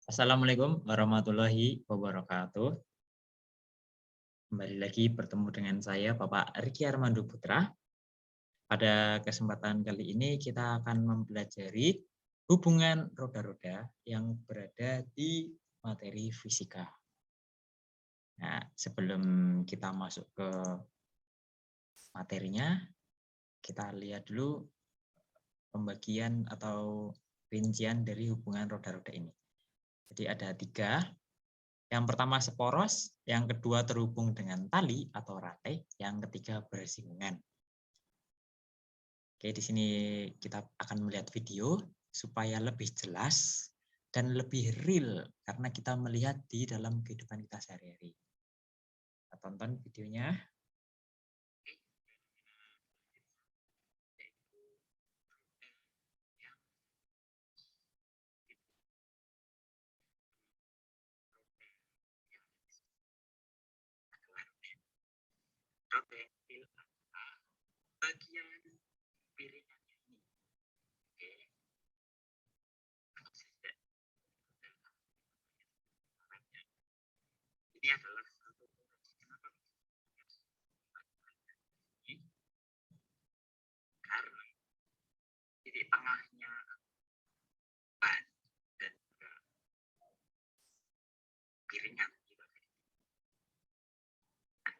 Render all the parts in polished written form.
Assalamualaikum warahmatullahi wabarakatuh. Kembali lagi bertemu dengan saya, Bapak Riki Armando Putra. Pada kesempatan kali ini kita akan mempelajari hubungan roda-roda yang berada di materi fisika. Nah, sebelum kita masuk ke materinya, kita lihat dulu pembagian atau rincian dari hubungan roda-roda ini. Jadi ada 3. Yang pertama seporos, yang kedua terhubung dengan tali atau rantai, yang ketiga bersinggungan. Oke, di sini kita akan melihat video supaya lebih jelas dan lebih real karena kita melihat di dalam kehidupan kita sehari-hari. Kita tonton videonya. Bagian piringan ini. Ini adalah satu karena titik tengahnya ban dan juga piringan.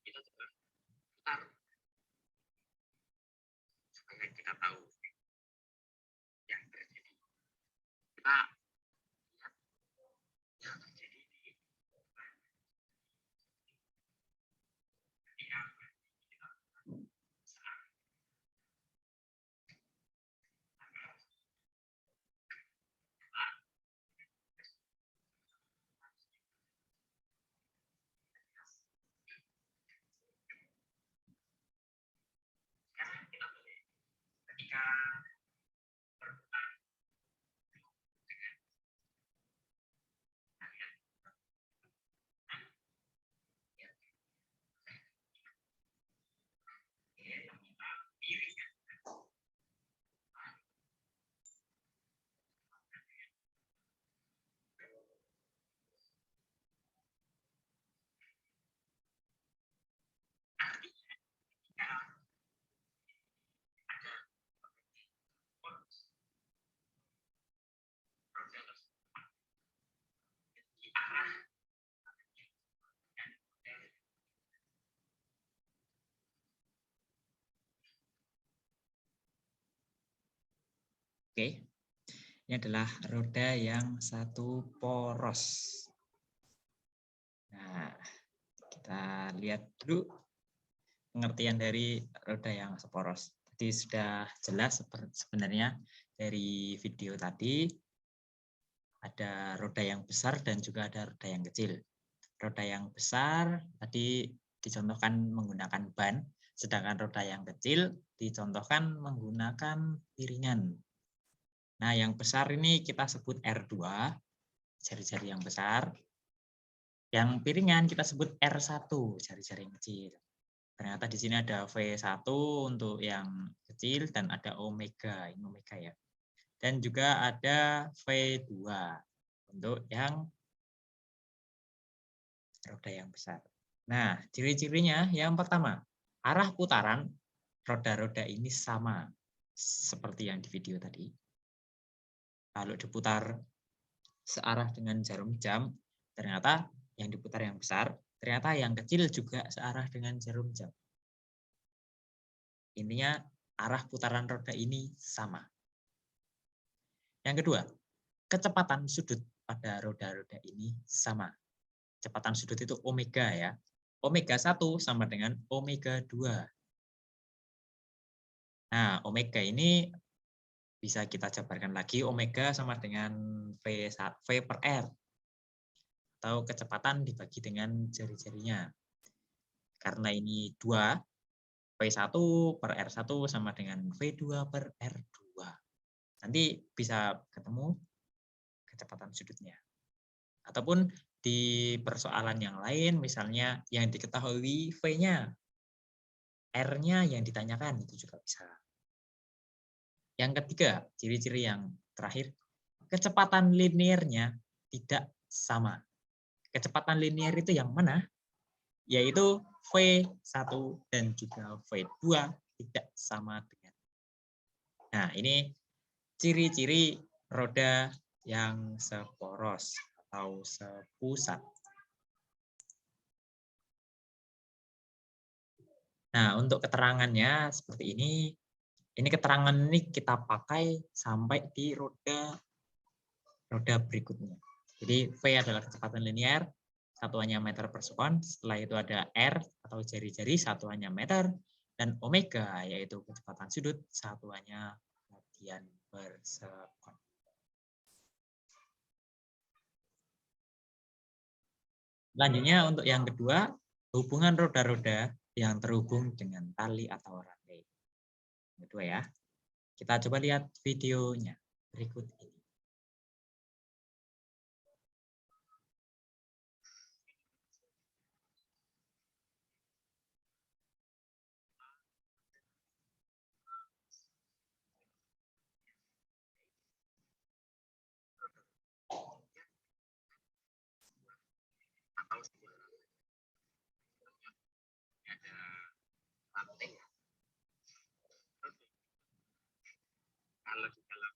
Kita coba putar supaya kita tahu yang terjadi. Kita lihat yang terjadi di ketika Oke, ini adalah roda yang satu poros. Nah, kita lihat dulu pengertian dari roda yang seporos. Jadi sudah jelas sebenarnya dari video tadi ada roda yang besar dan juga ada roda yang kecil. Roda yang besar tadi dicontohkan menggunakan ban, sedangkan roda yang kecil dicontohkan menggunakan piringan. Nah, yang besar ini kita sebut R2, jari-jari yang besar. Yang piringan kita sebut R1, jari-jari yang kecil. Ternyata di sini ada V1 untuk yang kecil dan ada omega, ini omega ya. Dan juga ada V2 untuk yang roda yang besar. Nah, ciri-cirinya yang pertama, arah putaran roda-roda ini sama seperti yang di video tadi. Kalau diputar searah dengan jarum jam, ternyata yang diputar yang besar, ternyata yang kecil juga searah dengan jarum jam. Intinya arah putaran roda ini sama. Yang kedua, kecepatan sudut pada roda-roda ini sama. Kecepatan sudut itu omega ya. Omega 1 sama dengan omega 2. Nah, omega ini bisa kita jabarkan lagi, omega sama dengan V per R. Atau kecepatan dibagi dengan jari-jarinya. Karena ini 2, V1 per R1 sama dengan V2 per R2. Nanti bisa ketemu kecepatan sudutnya. Ataupun di persoalan yang lain, misalnya yang diketahui V-nya, R-nya yang ditanyakan, itu juga bisa. Yang ketiga, ciri-ciri yang terakhir, kecepatan linearnya tidak sama. Kecepatan linear itu yang mana? Yaitu V1 dan juga V2 tidak sama dengan. Nah, ini ciri-ciri roda yang seporos atau sepusat. Nah, untuk keterangannya seperti ini. Ini keterangan ini kita pakai sampai di roda berikutnya. Jadi V adalah kecepatan linear, satuannya meter per sekon. Setelah itu ada R atau jari-jari, satuannya meter. Dan omega yaitu kecepatan sudut, satuannya radian per sekon. Selanjutnya untuk yang kedua, hubungan roda-roda yang terhubung dengan tali atau rantai. Yang kedua ya. Kita coba lihat videonya berikut ini. Kalau di dalam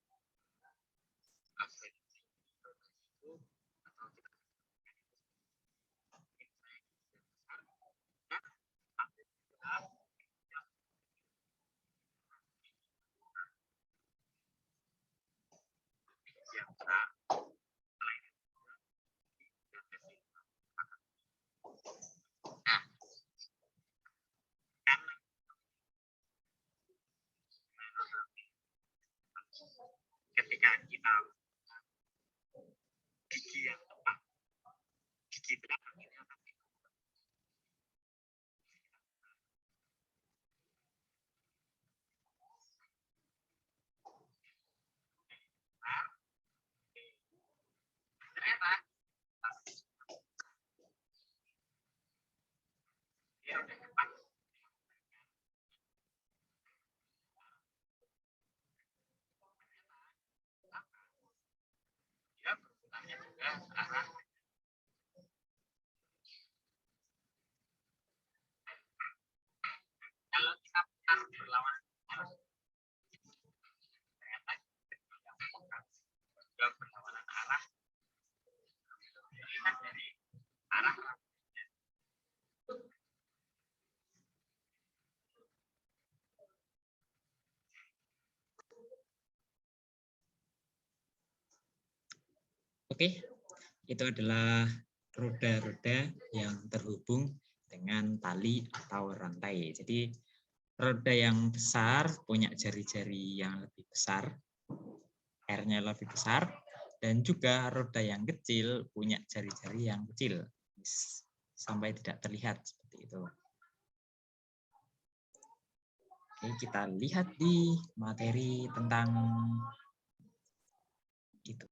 ketika kita gigi yang tepat, gigi belakang ini akan ternyata dia udah tepat. Dia berputarnya juga arah. Kalau kita putar berlawanan arah, ternyata juga berlawanan arah. Lihat dari arah. Oke, itu adalah roda-roda yang terhubung dengan tali atau rantai. Jadi roda yang besar punya jari-jari yang lebih besar, R-nya lebih besar, dan juga roda yang kecil punya jari-jari yang kecil, sampai tidak terlihat seperti itu. Oke, kita lihat di materi tentang itu.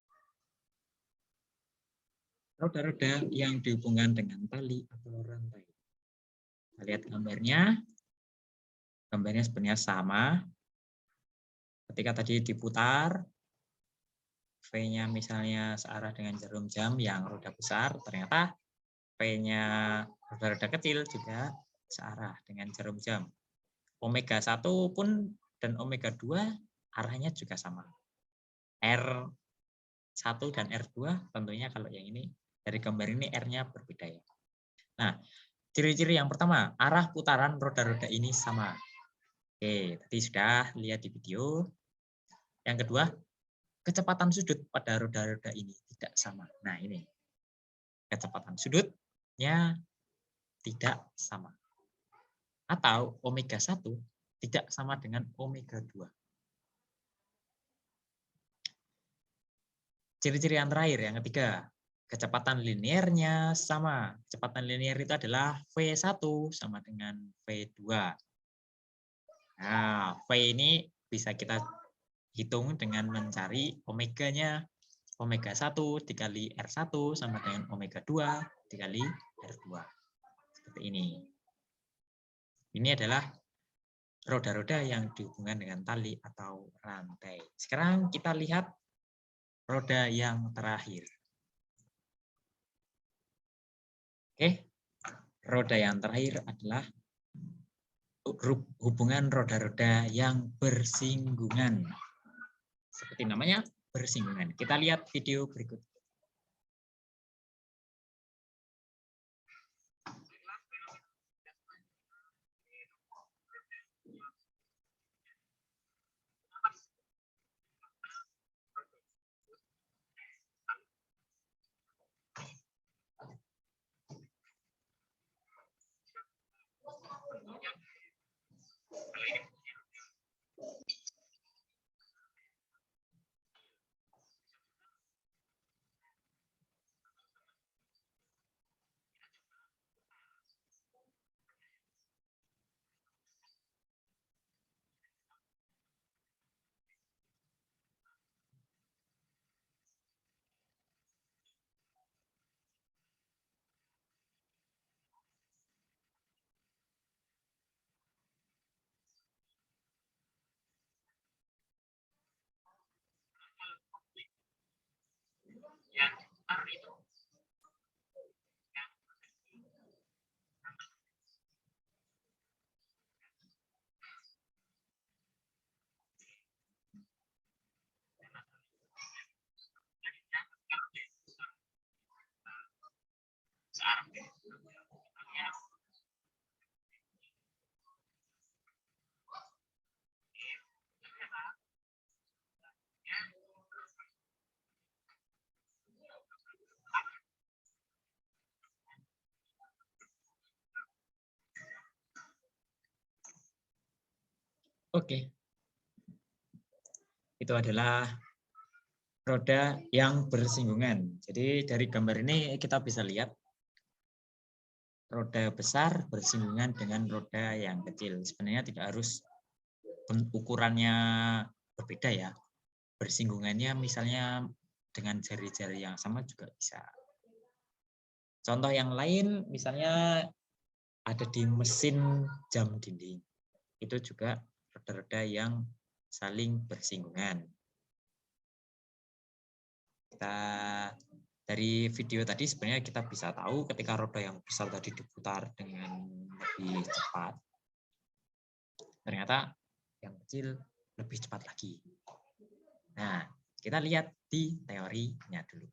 Roda-roda yang dihubungkan dengan tali atau rantai. Kita lihat gambarnya. Gambarnya sebenarnya sama. Ketika tadi diputar, V-nya misalnya searah dengan jarum jam yang roda besar, ternyata V-nya roda-roda kecil juga searah dengan jarum jam. Omega 1 pun dan omega 2 arahnya juga sama. R1 dan R2 tentunya kalau yang ini dari gambar ini R-nya berbeda ya. Nah, ciri-ciri yang pertama, arah putaran roda-roda ini sama. Oke, tadi sudah lihat di video. Yang kedua, kecepatan sudut pada roda-roda ini tidak sama. Nah, ini. Kecepatan sudutnya tidak sama. Atau omega 1 tidak sama dengan omega 2. Ciri-ciri yang terakhir, yang ketiga, kecepatan linearnya sama. Kecepatan linear itu adalah V1 sama dengan V2. Nah, V ini bisa kita hitung dengan mencari omeganya. Omega 1 dikali R1 sama dengan omega 2 dikali R2. Seperti ini. Ini adalah roda-roda yang dihubungkan dengan tali atau rantai. Sekarang kita lihat roda yang terakhir. Oke, roda yang terakhir adalah hubungan roda-roda yang bersinggungan. Seperti namanya, bersinggungan. Kita lihat video berikut. Oke, itu adalah roda yang bersinggungan. Jadi dari gambar ini kita bisa lihat roda besar bersinggungan dengan roda yang kecil. Sebenarnya tidak harus ukurannya berbeda ya. Bersinggungannya misalnya dengan jari-jari yang sama juga bisa. Contoh yang lain misalnya ada di mesin jam dinding. Itu juga roda-roda yang saling bersinggungan. Dari video tadi sebenarnya kita bisa tahu ketika roda yang besar tadi diputar dengan lebih cepat, ternyata yang kecil lebih cepat lagi. Nah, kita lihat di teorinya dulu.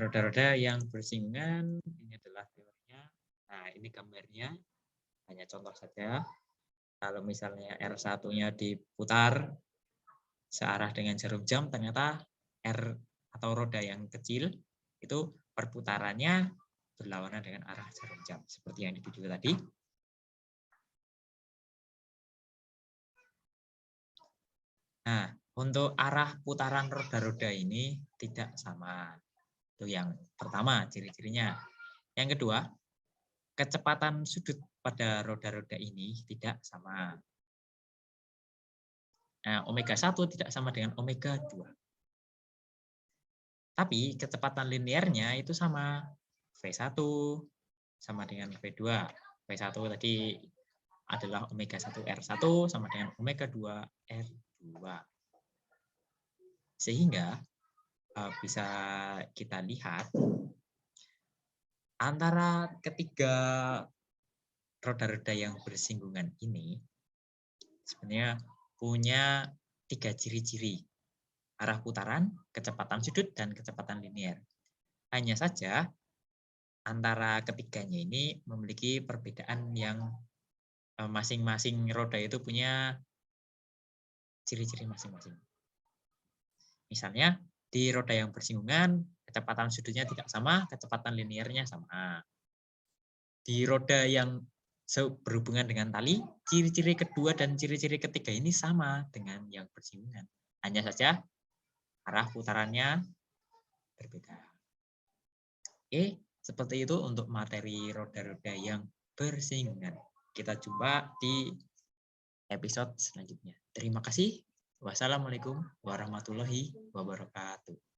Roda-roda yang bersinggungan, ini adalah teorinya. Nah, ini gambarnya, hanya contoh saja. Kalau misalnya R1-nya diputar searah dengan jarum jam, ternyata R atau roda yang kecil itu perputarannya berlawanan dengan arah jarum jam. Seperti yang di video tadi. Nah, untuk arah putaran roda-roda ini tidak sama. Itu yang pertama, ciri-cirinya. Yang kedua, kecepatan sudut pada roda-roda ini tidak sama. Nah, omega 1 tidak sama dengan omega 2. Tapi kecepatan linearnya itu sama. V1 sama dengan V2. V1 tadi adalah omega 1 R1 sama dengan omega 2 R2. Sehingga bisa kita lihat antara ketiga roda-roda yang bersinggungan ini sebenarnya punya 3 ciri-ciri. Arah putaran, kecepatan sudut, dan kecepatan linear. Hanya saja antara ketiganya ini memiliki perbedaan yang masing-masing roda itu punya ciri-ciri masing-masing. Misalnya di roda yang bersinggungan, kecepatan sudutnya tidak sama, kecepatan linearnya sama. Di roda yang berhubungan dengan tali, ciri-ciri kedua dan ciri-ciri ketiga ini sama dengan yang bersinggungan. Hanya saja arah putarannya berbeda. Oke, seperti itu untuk materi roda-roda yang bersinggungan. Kita jumpa di episode selanjutnya. Terima kasih. Wassalamualaikum warahmatullahi wabarakatuh.